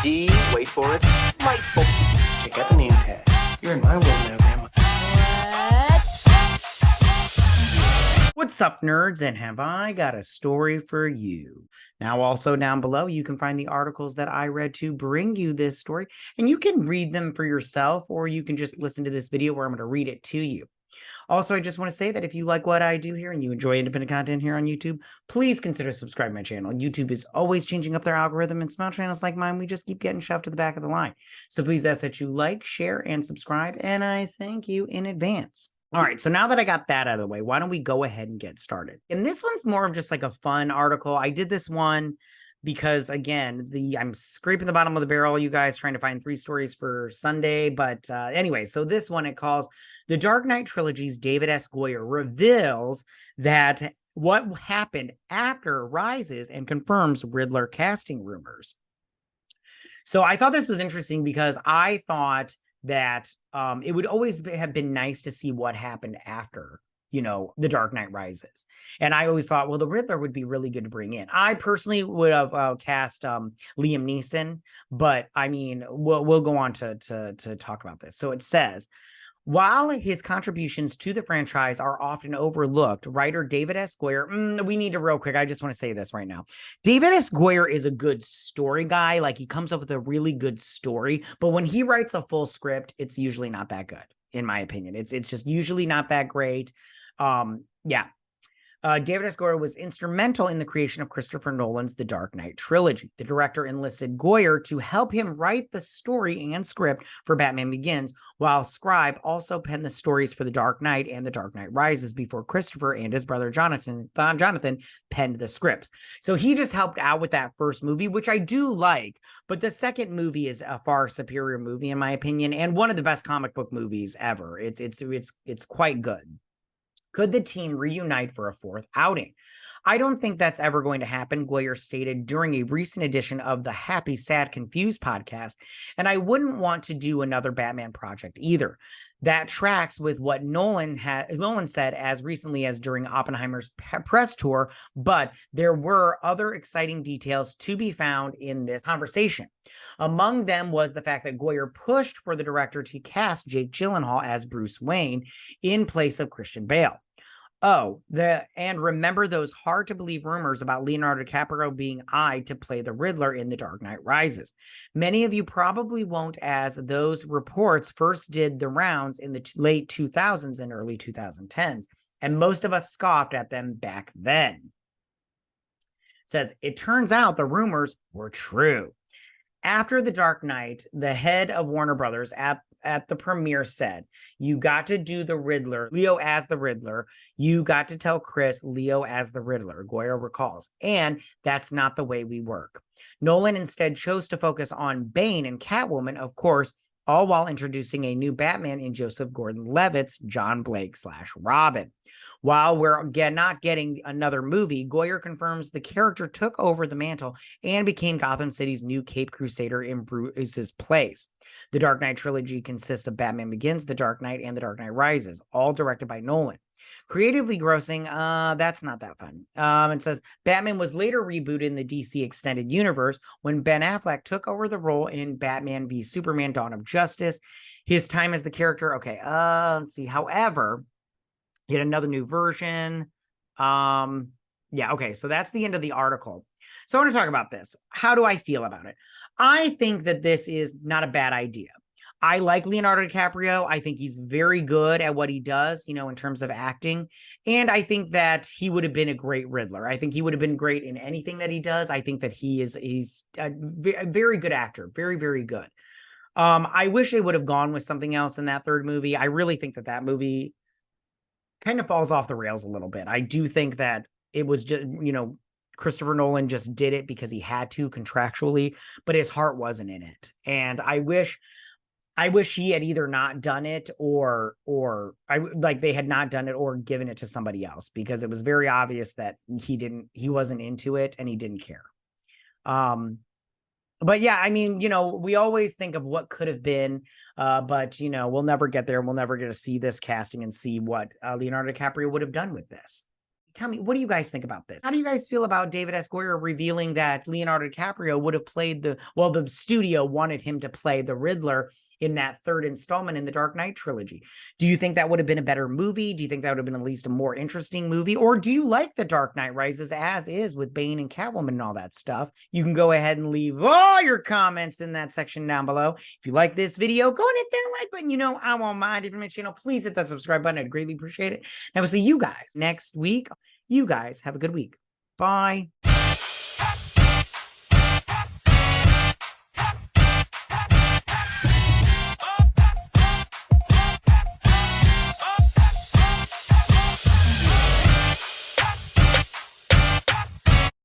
D, wait for it, delightful. I got the name tag. You're in my world now, Grandma. What's up, nerds? And have I got a story for you? Now, also down below, you can find the articles that I read to bring you this story, and you can read them for yourself, or you can just listen to this video where I'm going to read it to you. Also, I just want to say that if you like what I do here and you enjoy independent content here on YouTube, please consider subscribing to my channel. YouTube is always changing up their algorithm, and small channels like mine, we just keep getting shoved to the back of the line. So please ask that you like, share, and subscribe, and I thank you in advance. All right, so now that I got that out of the way, why don't we go ahead and get started? And this one's more of just like a fun article. I did this one because, again, I'm scraping the bottom of the barrel, you guys, trying to find 3 stories for Sunday. But anyway, so this one, it calls The Dark Knight Trilogy's David S. Goyer reveals that what happened after Rises and confirms Riddler casting rumors. So I thought this was interesting because I thought that it would always have been nice to see what happened after, The Dark Knight Rises. And I always thought, well, the Riddler would be really good to bring in. I personally would have cast Liam Neeson, but I mean, we'll go on to talk about this. So it says, while his contributions to the franchise are often overlooked, writer David S. Goyer, we need to real quick, I just want to say this right now. David S. Goyer is a good story guy. Like, he comes up with a really good story, but when he writes a full script, it's usually not that good, in my opinion. It's just usually not that great. David S. Goyer was instrumental in the creation of Christopher Nolan's The Dark Knight trilogy. The director enlisted Goyer to help him write the story and script for Batman Begins, while Scribe also penned the stories for The Dark Knight and The Dark Knight Rises before Christopher and his brother Jonathan penned the scripts. So he just helped out with that first movie, which I do like, but the second movie is a far superior movie, in my opinion, and one of the best comic book movies ever. It's quite good. Could the team reunite for a 4th outing? I don't think that's ever going to happen, Goyer stated during a recent edition of the Happy, Sad, Confused podcast, and I wouldn't want to do another Batman project either. That tracks with what Nolan said as recently as during Oppenheimer's press tour, but there were other exciting details to be found in this conversation. Among them was the fact that Goyer pushed for the director to cast Jake Gyllenhaal as Bruce Wayne in place of Christian Bale. And remember those hard-to-believe rumors about Leonardo DiCaprio being eyed to play the Riddler in The Dark Knight Rises. Many of you probably won't, as those reports first did the rounds in the late 2000s and early 2010s, and most of us scoffed at them back then. It says, it turns out the rumors were true. After The Dark Knight, the head of Warner Brothers at the premiere said, you got to do the Riddler, Leo as the Riddler. You got to tell Chris Leo as the Riddler, Goyer recalls. And that's not the way we work. Nolan instead chose to focus on Bane and Catwoman, of course, all while introducing a new Batman in Joseph Gordon-Levitt's John Blake/Robin. While we're not getting another movie, Goyer confirms the character took over the mantle and became Gotham City's new Caped Crusader in Bruce's place. The Dark Knight trilogy consists of Batman Begins, The Dark Knight, and The Dark Knight Rises, all directed by Nolan. Creatively grossing, that's not that fun. It says, Batman was later rebooted in the DC Extended Universe when Ben Affleck took over the role in Batman v Superman: Dawn of Justice. His time as the character, let's see. However, get another new version. So that's the end of the article. So I want to talk about this. How do I feel about it? I think that this is not a bad idea. I like Leonardo DiCaprio. I think he's very good at what he does, in terms of acting. And I think that he would have been a great Riddler. I think he would have been great in anything that he does. I think that he's a very good actor. Very, very good. I wish they would have gone with something else in that 3rd movie. I really think that movie kind of falls off the rails a little bit. I do think that it was just, Christopher Nolan just did it because he had to contractually, but his heart wasn't in it. And I wish he had either not done it or they had not done it or given it to somebody else, because it was very obvious that he wasn't into it and he didn't care. But yeah, I mean, we always think of what could have been, but we'll never get there. We'll never get to see this casting and see what Leonardo DiCaprio would have done with this. Tell me, what do you guys think about this? How do you guys feel about David S. Goyer revealing that Leonardo DiCaprio would have played the studio wanted him to play the Riddler in that third installment in the Dark Knight trilogy? Do you think that would have been a better movie? Do you think that would have been at least a more interesting movie? Or do you like The Dark Knight Rises as is with Bane and Catwoman and all that stuff? You can go ahead and leave all your comments in that section down below. If you like this video, go and hit that like button. You know, I won't mind. If you're my channel, please hit that subscribe button. I'd greatly appreciate it. And I will see you guys next week. You guys have a good week. Bye.